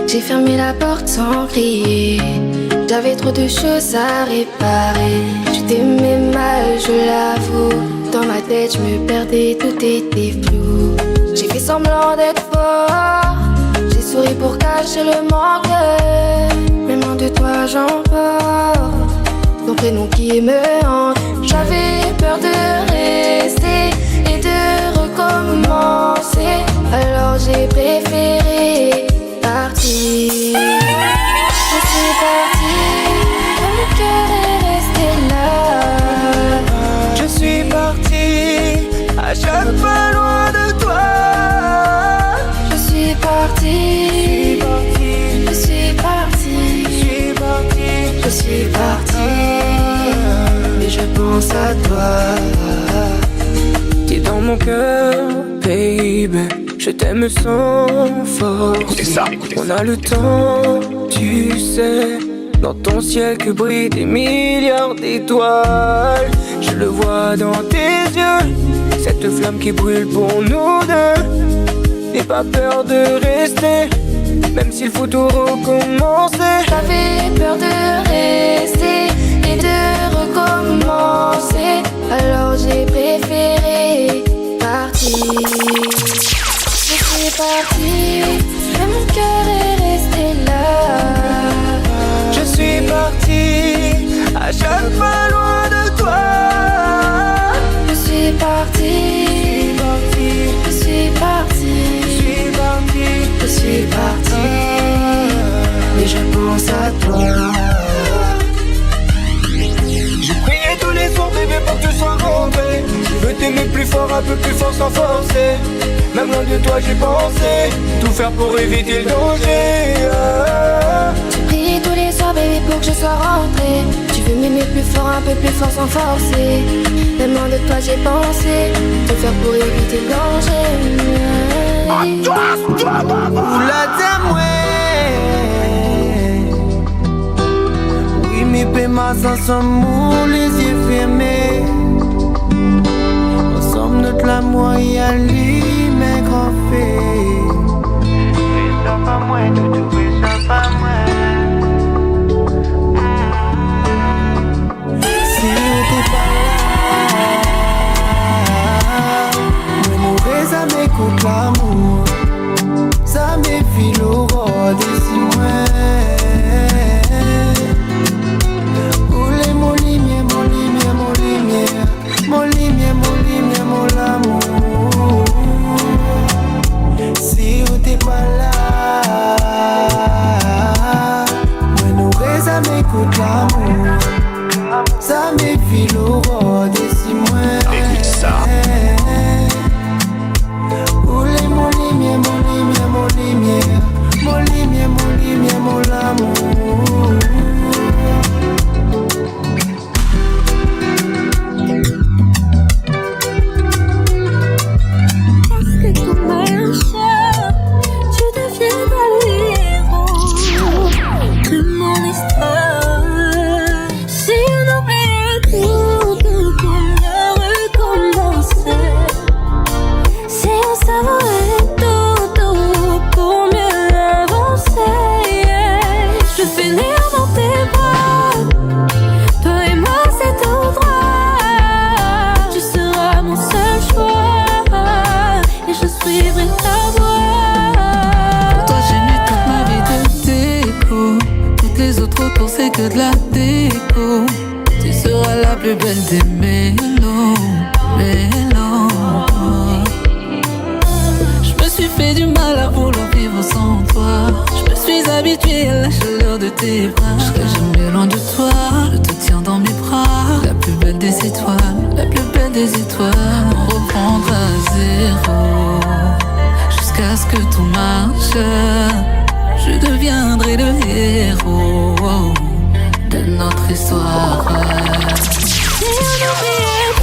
J'ai fermé la porte sans crier. J'avais trop de choses à réparer. Je t'aimais mal, je l'avoue. Dans ma tête, je me perdais, tout était flou. J'ai fait semblant d'être fort. J'ai souri pour cacher le manque. Même loin de toi, j'emporte ton prénom qui me hante. J'avais peur de rester et de recommencer. Alors j'ai préféré partir. Je suis partie, mon cœur est resté là. Je suis parti, à chaque fois loin de toi. Je suis partie, je suis partie, je suis partie, mais je pense à toi. T'es dans mon cœur, baby. Je t'aime sans force. Écoutez ça, écoutez ça. On a le temps, tu sais. Dans ton ciel que brillent des milliards d'étoiles. Je le vois dans tes yeux, cette flamme qui brûle pour nous deux. N'aie pas peur de rester, même s'il faut tout recommencer. J'avais peur de rester et de recommencer. Alors j'ai préféré partir. Je suis partie, mais mon cœur est resté là. Je suis parti, à chaque fois loin de toi. Je suis partie, je suis partie, je suis partie, mais je pense à toi. J'ai prié tous les soirs, bébé, pour que tu sois rentré. Je veux t'aimer plus fort, un peu plus fort sans forcer. Même loin de toi j'ai pensé tout faire pour éviter le danger. J'ai prié tous les soirs, baby, pour que je sois rentrée. Tu veux m'aimer plus fort, un peu plus fort sans forcer. Même loin de toi j'ai pensé tout faire pour éviter le danger. Oula t'aimes, oui mais paiement sans son mot, les yeux fermés. Ensemble notre l'amour y a lui mais grand fait. Et ça pas moins, tout et ça pas moins. Si t'es pas là, nous ça m'écoute l'amour. Ça m'effile l'aurore des six mois. Oulé mon lumière, mon lumière, mon lumière. Mon lumière, mon lumière, mon amour. Si t'es pas là, moi nous ça m'écoute l'amour. Ça m'effile l'aurore des six mois. Écoute ça. Oulé mon lumière, mon lumière, mon lumière. Mon lumière, mon lumière, mon amour. Parce que tout marche, tu deviendras le héros de mon histoire. Si on oublie tout pour le recommencer. Si on savourait tout pour mieux avancer. Je vais finir dans tes bras. Toi et moi c'est tout droit. Tu seras mon seul choix et je suivrai ta voie. Pour toi j'ai mis toute ma vie de déco. Toutes les autres autour c'est que de la déco. Tu seras la plus belle des mélos. Je me suis fait du mal à vouloir vivre sans toi. Je me suis habitué à la chaleur de tes bras. Je serai jamais loin de toi. Je te tiens dans mes bras. La plus belle des étoiles, la plus belle des étoiles. On reprendra à zéro jusqu'à ce que tout marche. Je deviendrai le héros de notre histoire. Si on oublie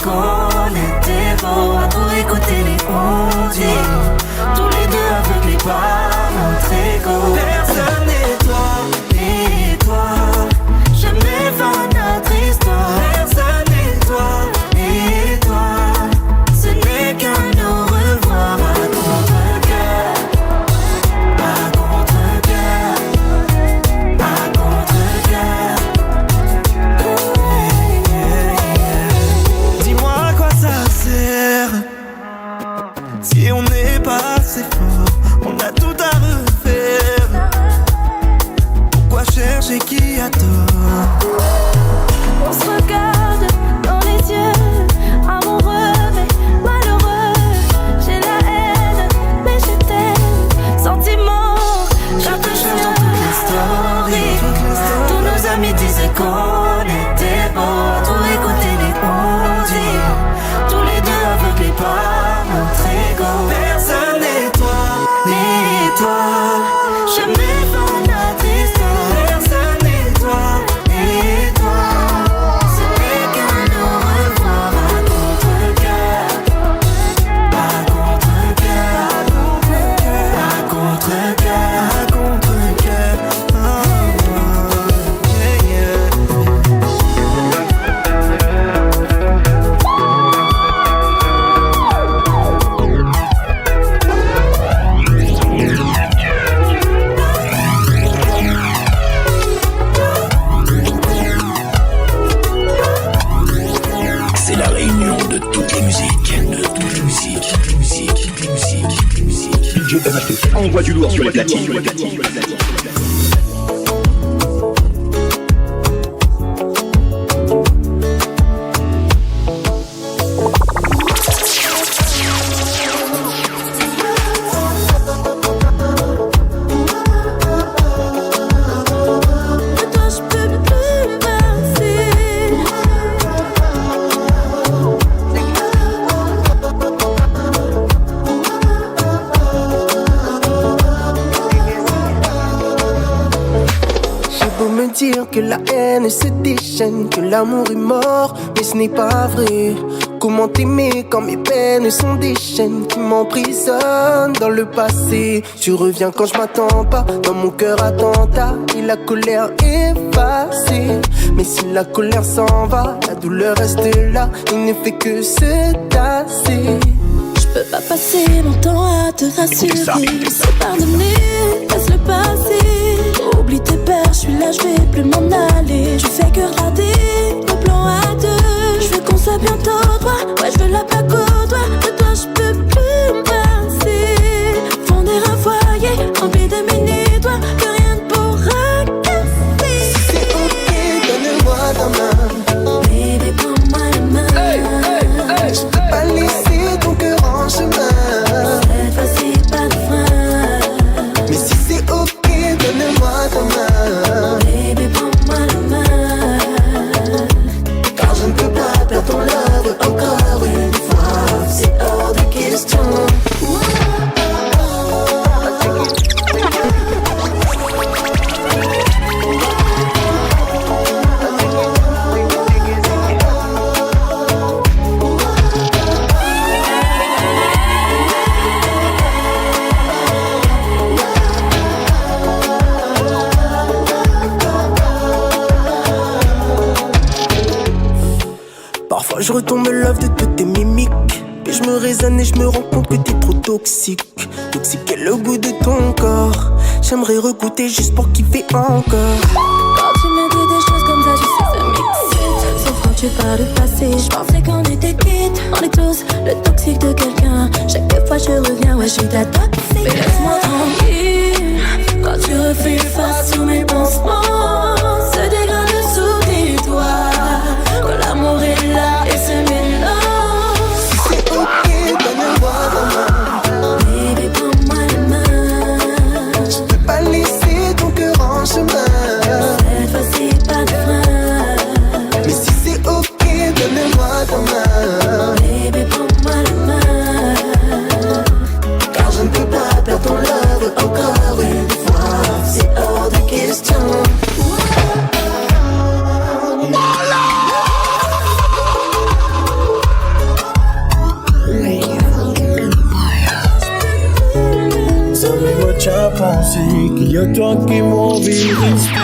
qu'on était beau à trop écouter les on-dit. Tous les deux aveuglés par notre ego. Personne n'est toi, Et toi, jamais fin notre histoire. personne n'est toi. Et toi, ce n'est qu'un au revoir à contre-cœur. À contre-cœur. À contre-cœur. Dis-moi à quoi ça sert si on n'est pas assez fort, on a tout à refaire. Pourquoi chercher qui a tort? On se regarde dans les yeux, amoureux mais malheureux. J'ai la haine, mais je t'aime. Sentiments, je te cherche dans toutes les stories. Tous nos amis disaient qu'on était beaux à trop écouter les on-dit. Tous les deux aveuglés par notre ego. Personne n'est toi, Mais toi, jamais fin notre histoire. personne n'est toi. Et toi, ce n'est qu'un au revoir à contre-cœur. À contre-cœur. À contre-cœur. À contre-cœur. Oh, yeah, yeah. C'est la réunion de toutes les musiques, de toutes les musiques, toutes les musiques, toutes les musiques, toutes les musiques. DJ MHP envoie du lourd sur les platines. De toi je peux plus me passer. J'ai beau me dire que la haine se déchaîne, que l'amour est mort, mais ce n'est pas vrai. Comment t'aimer quand mes peines sont des chaînes qui m'emprisonnent dans le passé. Tu reviens quand je m'attends pas, dans mon cœur attentat et la colère effacée. Mais si la colère s'en va, la douleur reste là, il ne fait que se tasser. Je peux pas passer mon temps à te rassurer. C'est pardonner, laisse-le passer. Oublie tes peurs, je suis là, je vais plus m'en aller. Je fais que rater le plan à deux. Je veux qu'on soit bientôt toi, ouais je veux la plaque au doigt. De toi je peux plus me passer. Fonder un foyer rempli de mini-doigts que rien ne pourra casser. C'est ok, donne-moi ta main. Baby, prends-moi la main. Je peux pas laisser ton cœur en chemin. Cette fois-ci pas de frein. Mais si c'est ok, donne-moi ta main. Baby, prends-moi la main. Car je ne peux pas perdre ton love encore une fois. C'est hors de question. Parfois je retombe love de toutes tes mimiques. Puis je me raisonne et je me rends compte que t'es trop toxique. Toxique est le goût de ton corps. J'aimerais recoûter juste pour kiffer encore. Quand tu me dis des choses comme ça, je sais ça m'excite. Sauf quand tu parles du passé, je pensais qu'on était quittes. On est tous le toxique de quelqu'un. Chaque fois je reviens, ouais je suis ta toxique. Mais laisse-moi tranquille. Quand tu refuses face sous mes pansements, se dégrade sous tes doigts. Quand l'amour est là et se mélange. C'est ok, donne-moi ta main. Baby, prends-moi la main. Je peux pas laisser ton cœur en chemin. Cette fois-ci pas de frein. Mais si c'est ok, donne-moi ta main. Baby, prends-moi la main. Car je ne peux pas perdre ton love encore une fois. C'est hors de question. dis qu'il y a toi qui m'envie de respirer.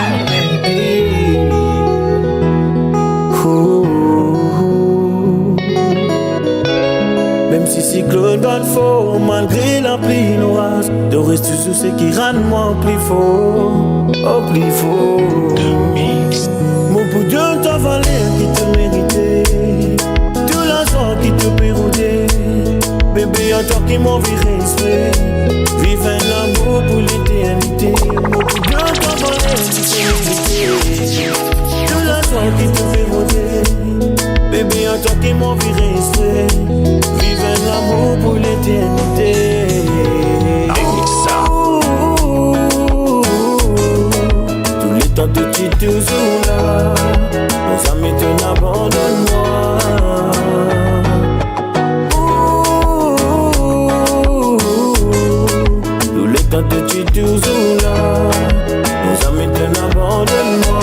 Même si cyclone bat fort, malgré la pluie, l'orage, de rester sous ce qui rend moi plus fort, oh plus fort. Mon bout de ta valeur qui te méritait, tout l'argent qui te pérodait. Bébé, à toi qui m'envie respect, vive un amour pour l'éternité. Mon bout de ta valeur qui te méritait, tout l'argent qui te pérodait. Bébé, à toi qui m'envie respect, vive un amour pour l'éternité. Tous les temps de tu toujours là, nos amis te n'abandonne-moi. Tous les temps de tu toujours là, nos amis te n'abandonne-moi.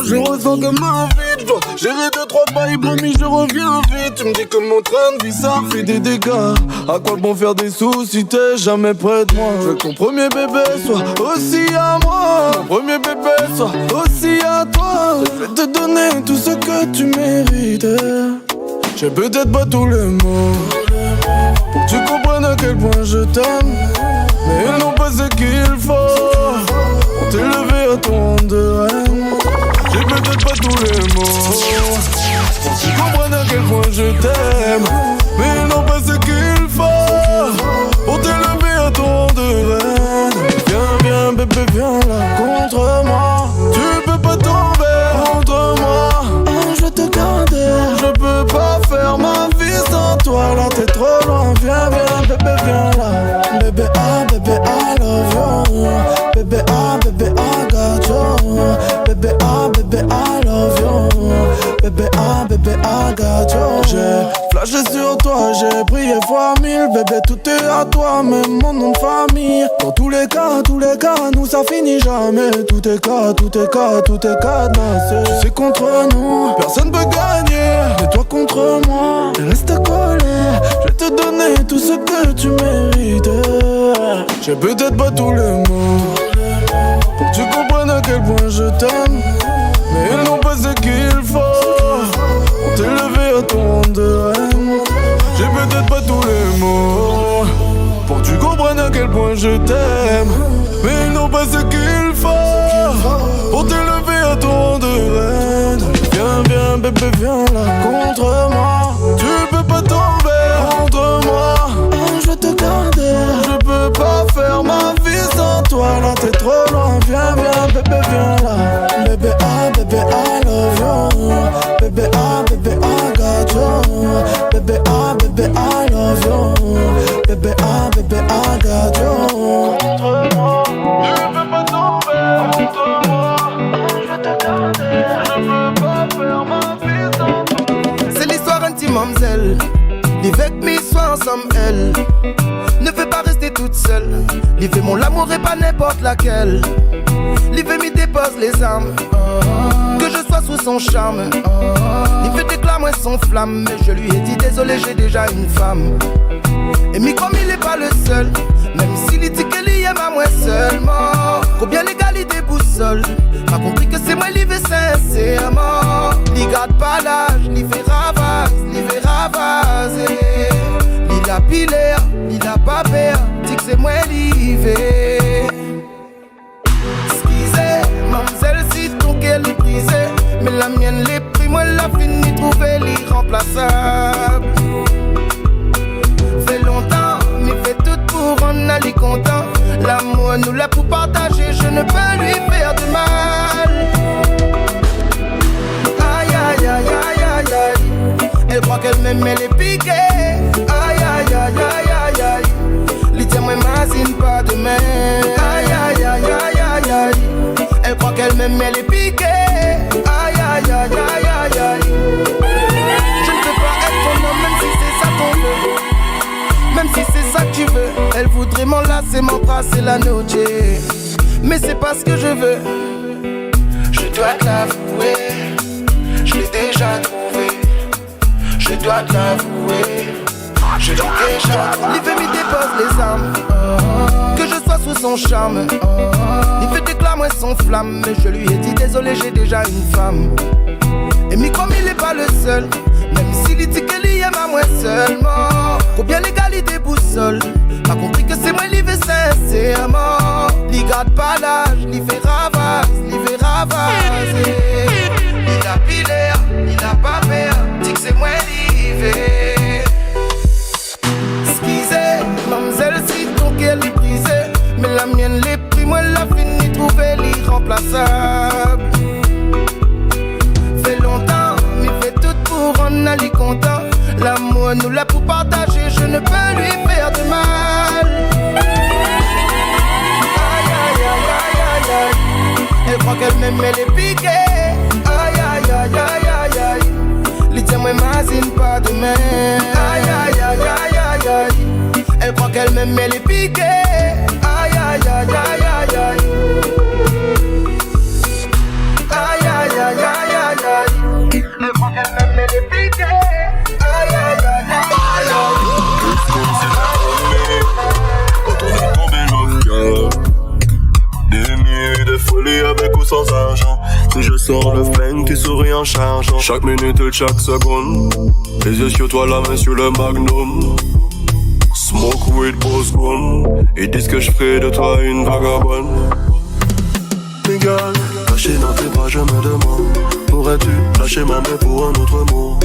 Je ressens comme un vide, je dois gérer 2-3 bails, promis je reviens vite. Tu me dis que mon train de vie ça fait des dégâts. À quoi bon faire des sous si t'es jamais près de moi? Je veux que ton premier bébé soit aussi à moi, mon premier bébé soit aussi à toi. Je vais te donner tout ce que tu mérites. J'ai peut-être pas tous les mots pour que tu comprennes à quel point je t'aime, mais ils n'ont pas ce qu'il faut pour t'élever à ton rang de reine. J'ai peut-être pas tous les mots pour que tu comprennes à quel point je t'aime, mais ils n'ont pas ce qu'il faut pour t'élever à ton rang de reine. Viens, viens bébé, viens là contre moi. Tu peux pas tomber contre moi. Je vais te garder, je peux pas faire ma vie sans toi. Là t'es trop loin, viens, viens bébé, viens là. Bébé, I love you. Bébé, I got you. Bébé, I love you. Bébé, I got you. J'ai flashé sur toi, j'ai prié fois 1000. Bébé, tout est à toi, même mon nom de famille. Dans tous les cas, nous ça finit jamais. Tout est cadenassé. Tu sais contre nous, personne peut gagner. Mais toi contre moi, reste collé. Je vais te donner tout ce que tu mérites. J'ai peut-être pas tous les mots pour que tu comprennes à quel point je t'aime, mais ils n'ont pas ce qu'il faut pour t'élever à ton rang de reine. J'ai peut-être pas tous les mots pour que tu comprennes à quel point je t'aime, mais ils n'ont pas ce qu'il faut pour t'élever à ton rang de reine. Viens, viens bébé, viens là contre moi. Tu peux pas tomber contre moi. Je vais te garder, je peux pas faire ma vie sans toi. Là t'es trop loin, viens, viens bébé, viens là. Bébé, I love you. Bébé, I got you. Bébé, I love you. Bébé, I got you. Contre moi, tu peux pas tomber contre moi. Je vais te garder, je peux pas faire ma vie sans toi. C'est l'histoire intime, mademoiselle. Avec mes soins ensemble, elle ne veut pas rester toute seule. Liv mon l'amour est pas n'importe laquelle. Liv m'y dépose les armes, que je sois sous son charme. Liv déclare moi son flamme, mais je lui ai dit désolé, j'ai déjà une femme. Et mi comme il est pas le seul, même s'il dit qu'il y aime à moi seulement. Combien l'égalité boussole, pas compris que c'est moi Liv sincèrement. Li garde pas l'âge, Liv fait ravage, Liv fait ravage. Li la pilaire, li la papère, dit que c'est moi Liv. Excusez, mademoiselle, si ton cœur est brisé, mais la mienne l'est pris, moi la fini trouver l'irremplaçable. Fait longtemps, mais fait tout pour en aller content. L'amour nous l'a pour partager, je ne peux lui faire de mal. Aïe aïe aïe aïe aïe aïe. Elle croit qu'elle m'aime, elle est piquée. Aïe aïe aïe aïe aïe aïe. Lui tient moi m'imagine pas demain. Aïe aïe aïe aïe aïe aïe. Elle croit qu'elle m'aime, elle est piquée. Aïe aïe aïe aïe aïe aïe. voudrait m'enlacer, m'embrasser la noche. Mais c'est pas ce que je veux. Je dois te l'avouer, je l'ai déjà trouvé. Je dois te l'avouer, je l'ai déjà trouvé. Il fait m'y dépose les armes, que je sois sous son charme. Il fait déclamer son flamme, mais je lui ai dit désolé, j'ai déjà une femme. Et mi comme il est pas le seul, même s'il dit qu'il y aime à moi seulement. Combien l'égalité boussole, pas compris que c'est moi qui veut sincèrement. L'y garde pas l'âge, l'y fait ravage, l'y fait ravage. Il a pilé, il a pas peur, dit que c'est moi qui veut. Excusez, mademoiselle, si ton cœur est brisé, mais la mienne l'est pris, moi la fini trouver l'irremplaçable. Fait longtemps, mais fait tout pour rendre Ali content. L'amour nous l'a pour partager, je ne peux lui faire de mal. Aïe aïe aïe aïe aïe aïe. Elle croit qu'elle m'aime, elle est piquée. Aïe aïe aïe aïe aïe aïe. Les tiens moi m'imagine pas demain. Aïe aïe aïe aïe aïe aïe. Elle croit qu'elle m'aime, elle est piquée. Aïe aïe aïe aïe aïe aïe. Aïe aïe aïe aïe aïe aïe. Elle croit qu'elle m'aime, elle est piquée. Aïe aïe aïe aïe aïe. Quand on est tombé dans le cœur, des nuits de folie avec ou sans argent. Si je sors le flingue, tu souris en chargeant. Chaque minute et chaque seconde, les yeux sur toi, la main sur le magnum. Smoke weed, pose gun. Ils disent que je ferai de toi une vagabonde. Miguel, caché dans tes bras, je me demande, pourrais-tu lâcher ma main pour un autre mot?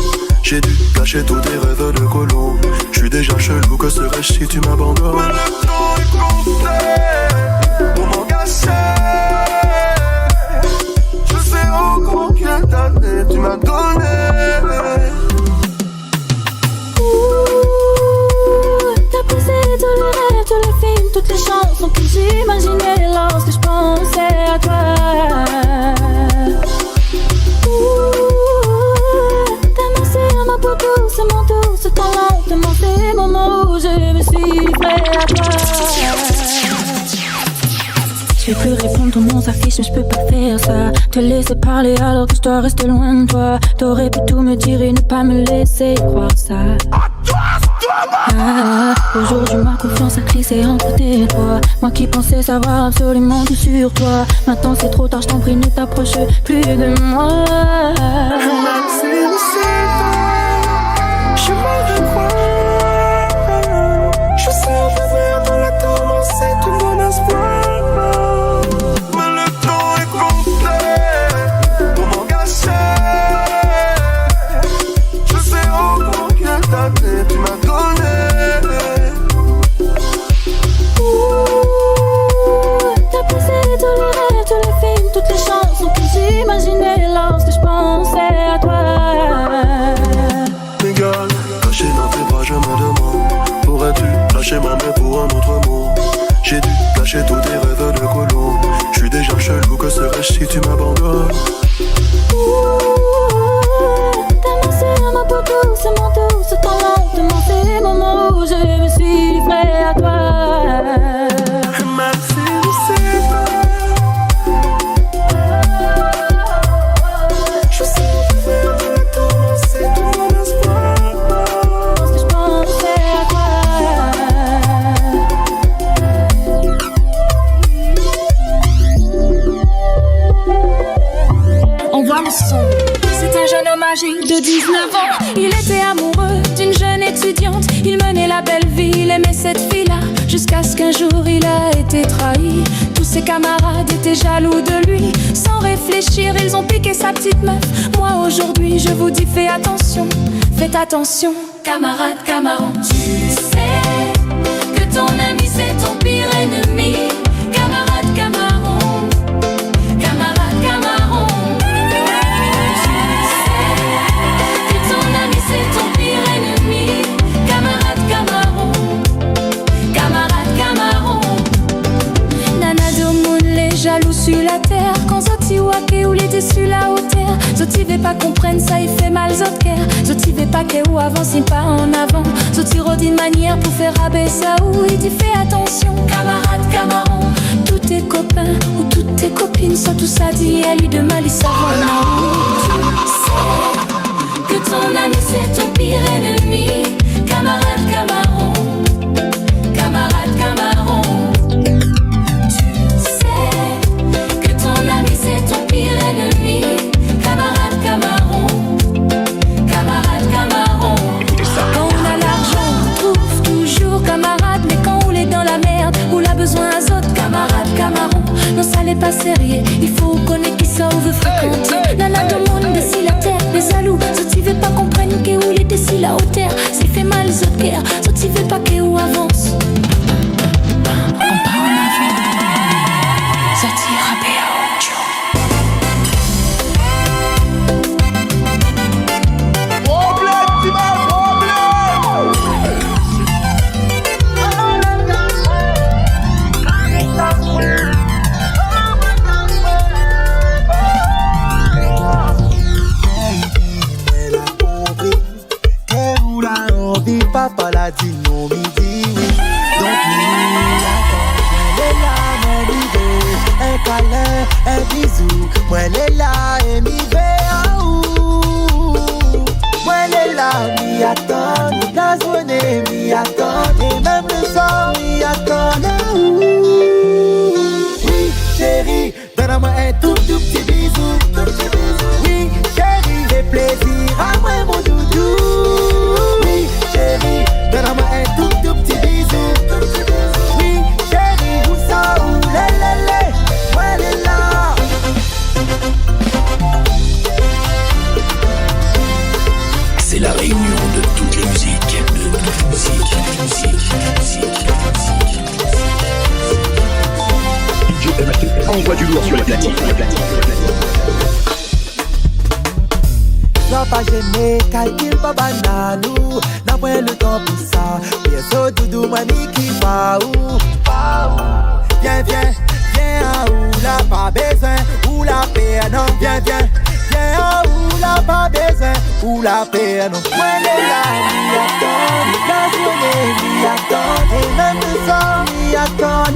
J'ai dû cacher tous tes rêves de colon. J'suis déjà chelou, que serais-je si tu m'abandonnes? Mais le temps est compté pour m'engager. Je sais encore combien d'années tu m'as donné. T'as poussé tous les rêves, tous les films, toutes les chansons que j'imaginais lorsque je pensais à toi. T'as massé ma peau douce, mon douce, tant lentement, ces moments où je me suis prêt à toi. Je vais plus répondre, tout le monde s'affiche, mais je peux pas faire ça. Te laisser parler alors que je dois rester loin de toi. T'aurais pu tout me dire et ne pas me laisser croire ça. Aujourd'hui ma confiance a glissé entre tes doigts. Moi qui pensais savoir absolument tout sur toi. Maintenant c'est trop tard, je t'en prie, ne t'approche plus de moi. Je me crois. Je sais que dans la tourmente, c'est tout mon espoir. Mais le temps est compté pour m'engager. Je sais encore combien d'années tu m'as donné. T'as poussé tous les rêves, tous les films, toutes les chansons que j'imaginais lorsque je pensais à toi. Miguel, caché dans tes bras, je me demande, pourrais-tu lâcher ma main pour un autre mot? J'ai dû cacher tous tes rêves de colon. J'suis déjà chelou, que serais-je si tu m'abandonnes? T'as massé ma peau douce, mon douce, tant lentement, ces moments où je me suis prêt à toi. Merci de ces Je sais que dans la tourmente, c'est tout mon espoir. Parce que je pensais à toi. On voit le son. C'est un jeune homme âgé de 19 ans. Il était amoureux d'une jeune étudiante. Il menait la belle vie, il aimait cette fille-là. Jusqu'à ce qu'un jour il a été trahi. Tous ses camarades étaient jaloux de lui. Sans réfléchir, ils ont piqué sa petite meuf. Moi aujourd'hui je vous dis fais attention. Faites attention, camarade, camarade. Tu sais que ton ami c'est ton pire ennemi. Camarade, camarade. Camarade, camarade. C'est ton pire ennemi, camarade, camarade, camarade. Nana Domoun, les jaloux sur la terre. Quand Zoti Wake ou les déçus la hauteur. Zoti veut pas comprendre ça, il fait mal Zotker. Zoti veut pas que ou avance, il pas en avant. Zoti rodine manière pour faire abaisser ça ou il dit fais attention. besoin d'autres camarades, camarons. Non, ça n'est pas sérieux, il faut connaître qui ça ou veut fréquenter. Nana demande de si la terre, les alous. Soit tu veux pas comprendre que où il était si la hauteur. S'il fait mal, les autres guerres. Soit tu veux pas que où avance. On part en avant. Ça tire à Béo. Papa l'a dit non, il dit oui. Donc lui attend. Elle est là, mais il veut un câlin, un bisou. Moi elle est là et m'y veut moi elle est là, m'y attend. La journée m'y attend. Et même le soir m'y attend. Oui chérie, donne-moi un tout petit bisou. Oui chérie, fais plaisir à moi mon doudou. Chérie, donne-moi un tout petit bisou. Oui, chérie, où ça, où lélélé, moi elle est là. C'est la réunion de toutes les musiques, de toutes les musiques. DJ MHT, envoie du lourd sur les platines. N'a pas gêné, calcule pas bananou. N'a pas le temps pour ça. Bien sûr, doudou, mani qui va où? Viens, viens, viens à où là, pas besoin, où la paix, non, viens, viens, viens à où là, pas besoin, où la paix, non. Moi, elle est là, m'y attend, la journée, m'y attend, et même le soir, m'y attend,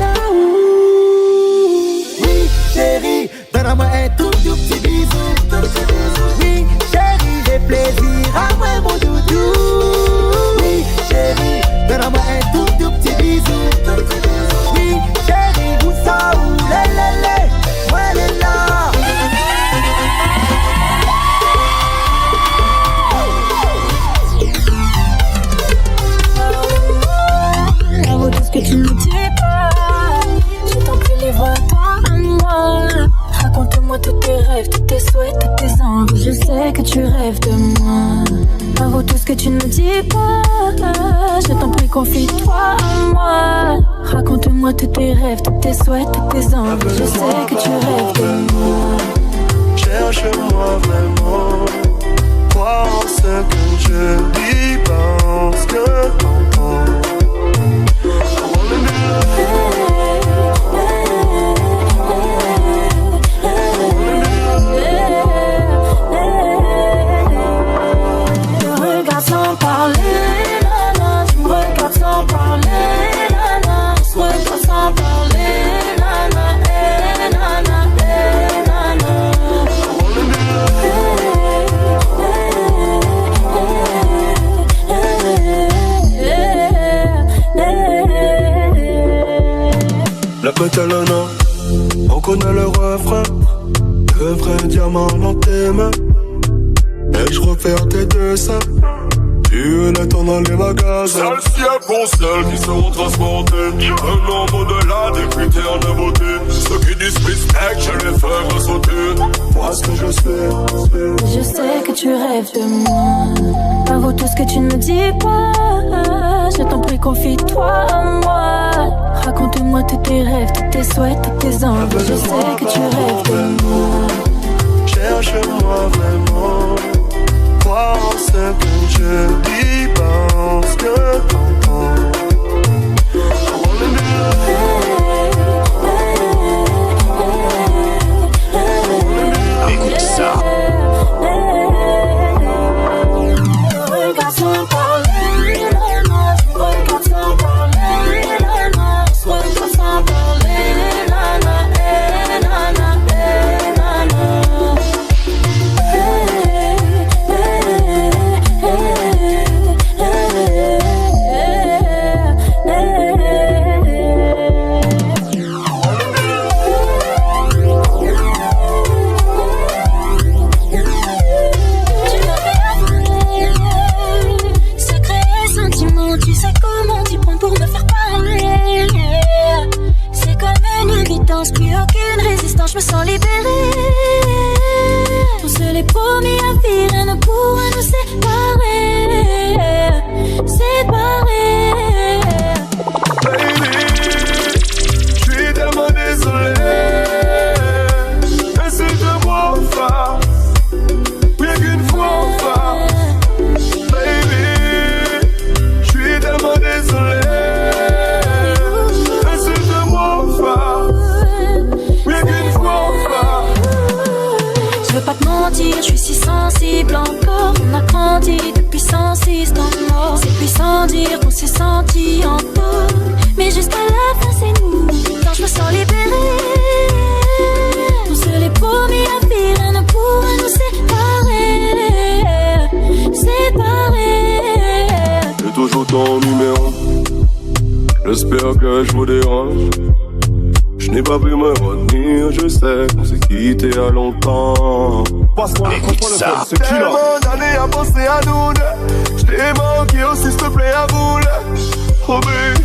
oui, chérie, donne-moi un tout petit bisou. Oui, chérie, fais plaisir à moi mon doudou. Oui, chérie, donne-moi un tout petit bisou. Oui, chérie, où ça, où lélélé, moi elle est là. Bravo tout ce que tu me dis pas. Je t'en prie, livre-toi à moi. Raconte-moi tous tes rêves, tous tes souhaits, toutes tes envies. Je sais que tu rêves de moi. Bravo tout ce que tu ne dis pas. Je t'en prie, confie-toi à moi. Raconte-moi tous tes rêves, tous tes souhaits, toutes tes envies. Je sais que tu rêves de moi. Cherche-moi vraiment. Crois en ce que je dis, parce que t'entends. Sans parler, nana, tu me regardes sans parler, nana, on se regarde sans parler, nana, eh, nana, eh, nana. La Catalana, on connaît le refrain, le vrai diamant dans tes mains. Et je refaire tes dessins. Tu es temps dans les magasins. Celles-ci elles pour celles qui seront transportées. Un nombre de là des critères de beauté. Ceux qui disrespectent, je les ferai sauter. Vois ce que je sais. Je sais que tu rêves de moi. Bravo tout ce que tu ne me dis pas. Je t'en prie, confie-toi à moi. Raconte-moi tous tes rêves, tous tes souhaits, toutes tes envies. Je sais que tu rêves de moi. Cherche-moi vraiment. Crois en ce que je dis, parce que t'entends. Écoute ça. Regarde sans parler, nana, regarde sans parler, nana, regarde sans parler, nana, eh, nana, eh, nana. me sens libérée. On se l'est promis à vie, rien ne pourra nous séparer. Séparer. Baby, je suis tellement désolé. Et si je vois enfin, rien qu'une fois enfin. Baby, je suis tellement désolé. Et si je vois enfin, rien qu'une fois enfin. Je veux pas te mentir, je suis si sensible encore. On a grandi depuis 106 dans le mort. C'est puissant dire qu'on s'est senti en tort. Mais jusqu'à la fin c'est nous. Quand je me sens libérée, on se l'est promis à vie, rien ne pourra nous séparer. Séparer. J'ai toujours ton numéro. J'espère que je vous dérange. Je n'ai pas pu me retenir, je sais qu'on s'est quitté à longtemps. Écoute ça. C'est tellement d'années à penser à nous deux. Je t'ai manqué aussi, s'il te plaît, à vous là. Oh baby.